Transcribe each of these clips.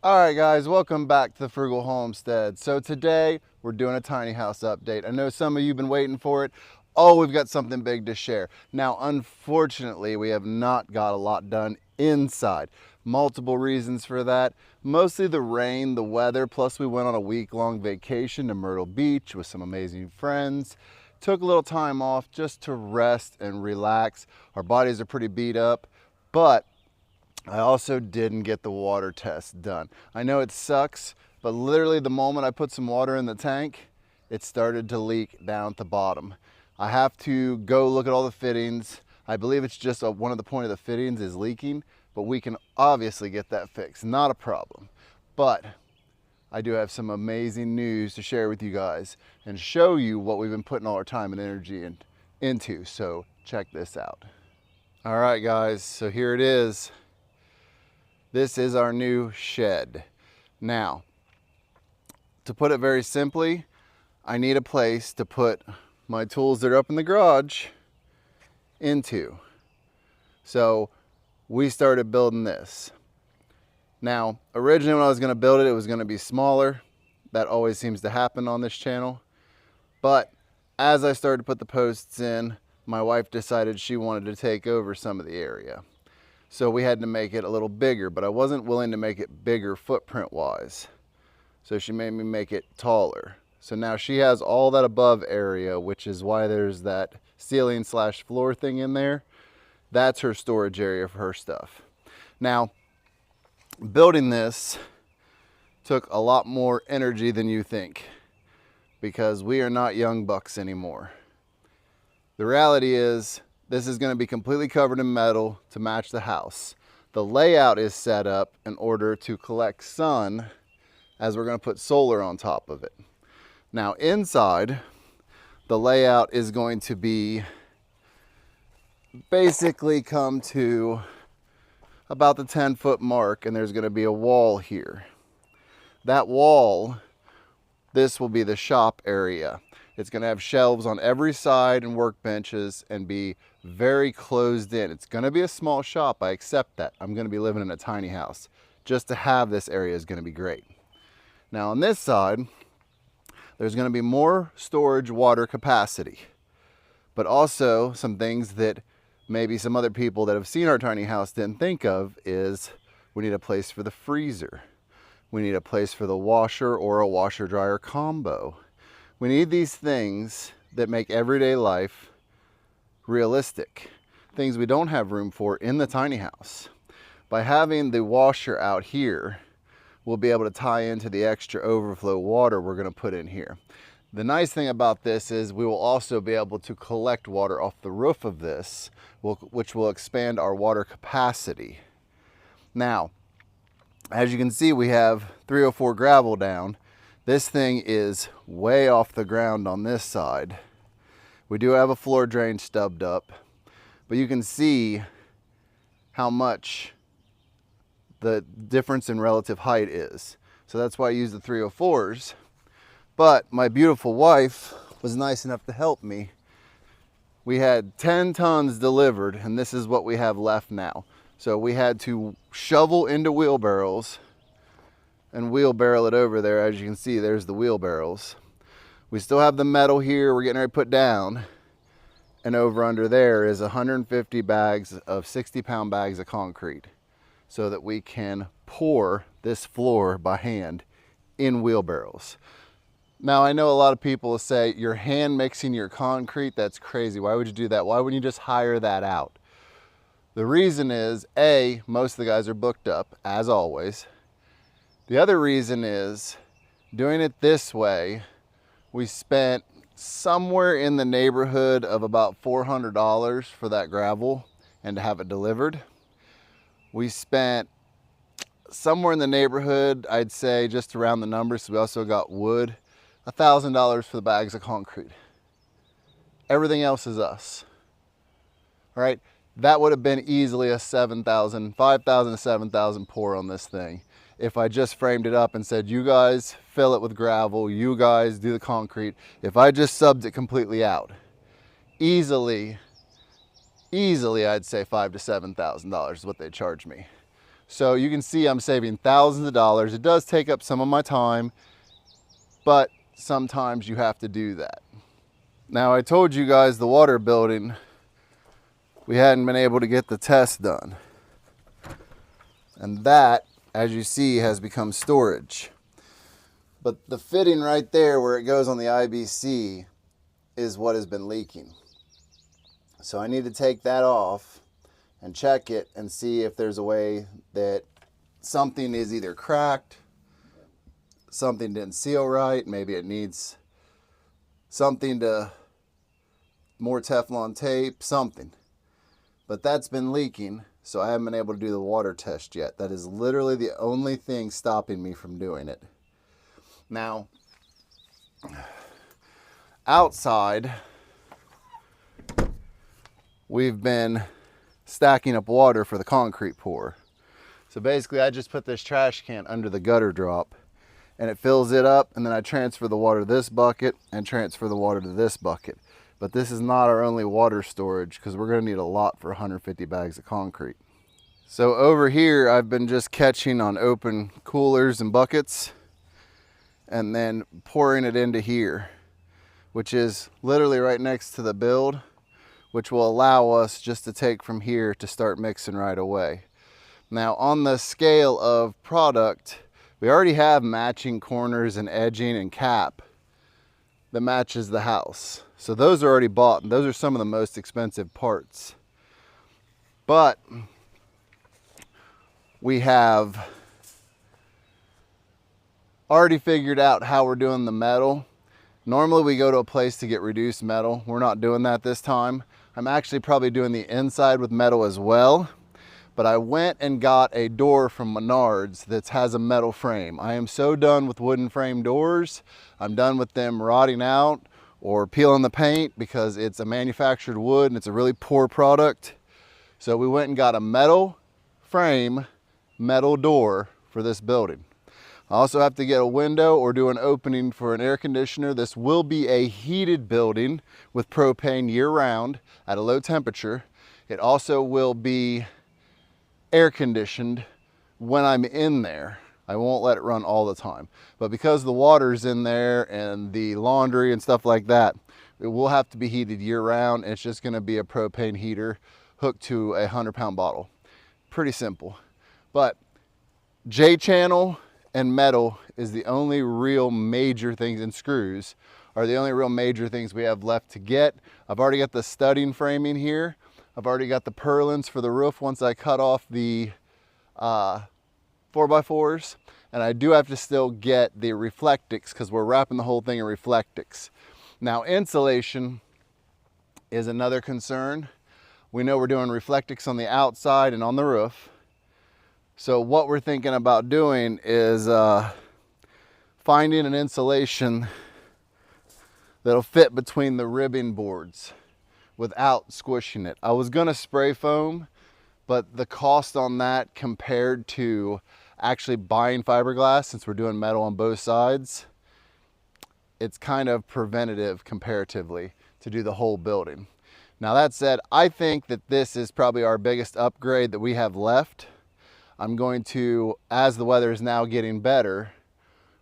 All right, guys, welcome back to the Frugal Homestead. So today we're doing a tiny house update. I know some of you have been waiting for it. Oh, we've got something big to share. Now, unfortunately, we have not got a lot done inside. Multiple reasons for that. Mostly the rain, the weather, plus we went on a week-long vacation to Myrtle Beach with some amazing friends. Took a little time off just to rest and relax. Our bodies are pretty beat up, but I also didn't get the water test done. I know it sucks, but literally the moment I put some water in the tank, it started to leak down at the bottom. I have to go look at all the fittings. I believe it's just one of the point of the fittings is leaking, but we can obviously get that fixed, not a problem. But I do have some amazing news to share with you guys and show you what we've been putting all our time and energy into, so check this out. All right, guys, so here it is. This is our new shed. Now, to put it very simply, I need a place to put my tools that are up in the garage into. So we started building this. Now, originally when I was gonna build it, it was gonna be smaller. That always seems to happen on this channel. But as I started to put the posts in, my wife decided she wanted to take over some of the area. So we had to make it a little bigger, but I wasn't willing to make it bigger footprint wise. So she made me make it taller. So now she has all that above area, which is why there's that ceiling slash floor thing in there. That's her storage area for her stuff. Now, building this took a lot more energy than you think, because we are not young bucks anymore. The reality is, this is going to be completely covered in metal to match the house. The layout is set up in order to collect sun, as we're going to put solar on top of it. Now inside, the layout is going to be basically come to about the 10-foot mark, and there's going to be a wall here. That wall, this will be the shop area. It's going to have shelves on every side and workbenches and be very closed in. It's going to be a small shop. I accept that. I'm going to be living in a tiny house. Just to have this area is going to be great. Now on this side, there's going to be more storage water capacity, but also some things that maybe some other people that have seen our tiny house didn't think of is we need a place for the freezer. We need a place for the washer or a washer dryer combo. We need these things that make everyday life realistic, things we don't have room for in the tiny house. By having the washer out here, we'll be able to tie into the extra overflow water we're going to put in here. The nice thing about this is we will also be able to collect water off the roof of this, which will expand our water capacity. Now, as you can see, we have 304 gravel down. This thing is way off the ground on this side. We do have a floor drain stubbed up, but you can see how much the difference in relative height is. So that's why I use the 304s. But my beautiful wife was nice enough to help me. We had 10 tons delivered, and this is what we have left now. So we had to shovel into wheelbarrows and wheelbarrow it over there. As you can see, there's the wheelbarrows. We still have the metal here we're getting ready to put down, and over under there is 150 bags of 60-pound bags of concrete, so that we can pour this floor by hand in wheelbarrows. Now, I know a lot of people will say, you're hand mixing your concrete, that's crazy. Why would you do that? Why wouldn't you just hire that out? The reason is, A, most of the guys are booked up, as always. The other reason is, doing it this way, we spent somewhere in the neighborhood of about $400 for that gravel and to have it delivered. We spent somewhere in the neighborhood, I'd say just around the numbers, so we also got wood, $1,000 for the bags of concrete. Everything else is us. All right, that would have been easily a 5,000 to 7,000 pour on this thing if I just framed it up and said, you guys fill it with gravel, you guys do the concrete. If I just subbed it completely out, easily I'd say $5,000 to $7,000 is what they charge me. So you can see I'm saving thousands of dollars. It does take up some of my time, but sometimes you have to do that. Now, I told you guys the water building, we hadn't been able to get the test done. And that, as you see, has become storage. But the fitting right there where it goes on the IBC is what has been leaking. So I need to take that off and check it and see if there's a way that something is either cracked, something didn't seal right, maybe it needs something to, more Teflon tape, something. But that's been leaking, so I haven't been able to do the water test yet. That is literally the only thing stopping me from doing it. Now, outside, we've been stacking up water for the concrete pour. So basically I just put this trash can under the gutter drop and it fills it up, and then I transfer the water to this bucket and transfer the water to this bucket. But this is not our only water storage because we're going to need a lot for 150 bags of concrete. So over here I've been just catching on open coolers and buckets and then pouring it into here, which is literally right next to the build, which will allow us just to take from here to start mixing right away. Now on the scale of product, we already have matching corners and edging and cap that matches the house. So those are already bought, and those are some of the most expensive parts. But we have already figured out how we're doing the metal. Normally we go to a place to get reduced metal. We're not doing that this time. I'm actually probably doing the inside with metal as well. But I went and got a door from Menards that has a metal frame. I am so done with wooden frame doors. I'm done with them rotting out or peeling the paint because it's a manufactured wood and it's a really poor product. So we went and got a metal frame, metal door for this building. I also have to get a window or do an opening for an air conditioner. This will be a heated building with propane year round at a low temperature. It also will be air conditioned when I'm in there. I won't let it run all the time. But because the water's in there and the laundry and stuff like that, it will have to be heated year round. It's just gonna be a propane heater hooked to a 100-pound bottle. Pretty simple. But J-channel and metal is the only real major things, and screws are the only real major things we have left to get. I've already got the studding framing here. I've already got the purlins for the roof once I cut off the 4x4s. And I do have to still get the Reflectix because we're wrapping the whole thing in Reflectix. Now insulation is another concern. We know we're doing Reflectix on the outside and on the roof. So what we're thinking about doing is finding an insulation that'll fit between the ribbing boards without squishing it. I was gonna spray foam, but the cost on that compared to actually buying fiberglass, since we're doing metal on both sides, it's kind of preventative comparatively to do the whole building. Now that said, I think that this is probably our biggest upgrade that we have left. I'm going to, as the weather is now getting better,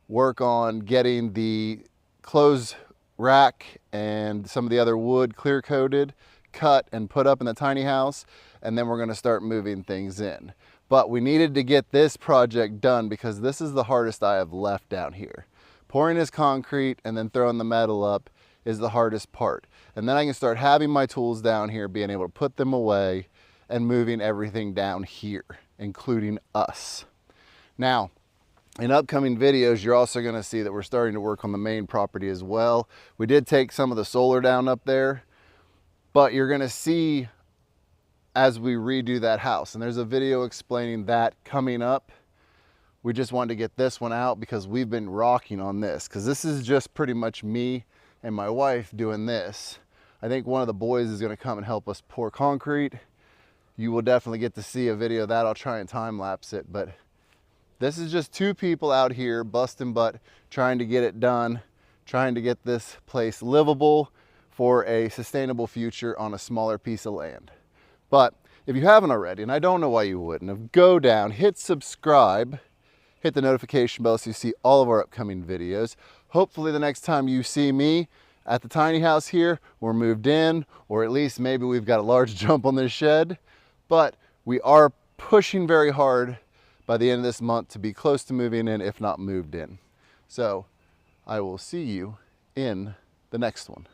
work on getting the clothes rack and some of the other wood clear coated, cut and put up in the tiny house, and then we're going to start moving things in. But we needed to get this project done because this is the hardest I have left down here. Pouring this concrete and then throwing the metal up is the hardest part. And then I can start having my tools down here, being able to put them away and moving everything down here, including us. Now, in upcoming videos, you're also going to see that we're starting to work on the main property as well. We did take some of the solar down up there, but you're going to see as we redo that house. And there's a video explaining that coming up. We just wanted to get this one out because we've been rocking on this, because this is just pretty much me and my wife doing this. I think one of the boys is going to come and help us pour concrete. You will definitely get to see a video of that. I'll try and time lapse it, but this is just two people out here busting butt, trying to get it done, trying to get this place livable for a sustainable future on a smaller piece of land. But if you haven't already, and I don't know why you wouldn't, go down, hit subscribe, hit the notification bell so you see all of our upcoming videos. Hopefully the next time you see me at the tiny house here, we're moved in, or at least maybe we've got a large jump on this shed. But we are pushing very hard by the end of this month to be close to moving in, if not moved in. So I will see you in the next one.